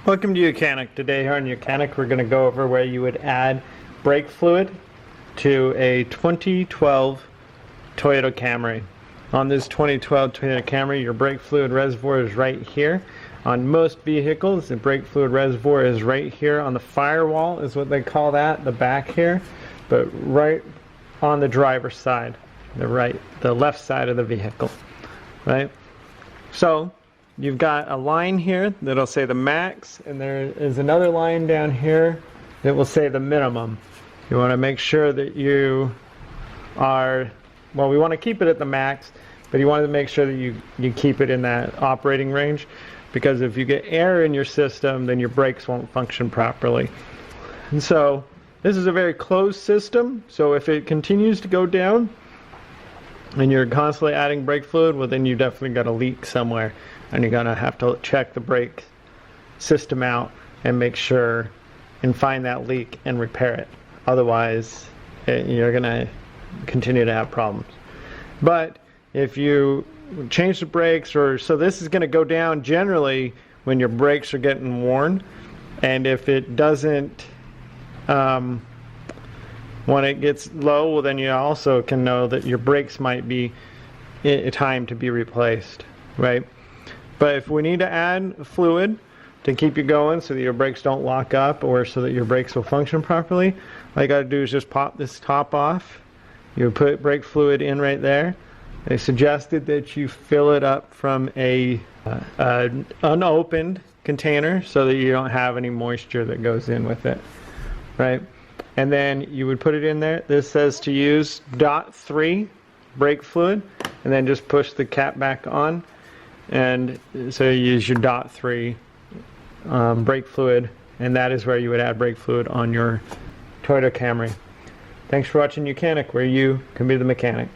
Welcome to YOUCANIC. Today here on YOUCANIC we're going to go over where you would add brake fluid to a 2012 Toyota Camry. On this 2012 Toyota Camry, your brake fluid reservoir is right here. On most vehicles, the brake fluid reservoir is right here on the firewall, is what they call that, the back here, but right on the driver's side, the left side of the vehicle, right? So you've got a line here that'll say the max, and there is another line down here that will say the minimum. You want to make sure that you are, well, we want to keep it at the max, but you want to make sure that you keep it in that operating range, because if you get air in your system, then your brakes won't function properly. And so this is a very closed system, so if it continues to go down and you're constantly adding brake fluid, well, then you definitely got a leak somewhere, and you're gonna have to check the brake system out and make sure and find that leak and repair it. Otherwise, you're gonna continue to have problems. But if you change the brakes, so this is gonna go down generally when your brakes are getting worn, and if it doesn't, when it gets low, well, then you also can know that your brakes might be time to be replaced, right? But if we need to add fluid to keep you going so that your brakes don't lock up, or so that your brakes will function properly, all you got to do is just pop this top off. You put brake fluid in right there. They suggested that you fill it up from an unopened container so that you don't have any moisture that goes in with it, right? And then you would put it in there. This says to use .3 brake fluid, and then just push the cap back on. And so you use your .3 brake fluid, and that is where you would add brake fluid on your Toyota Camry. Thanks for watching YOUCANIC, where you can be the mechanic.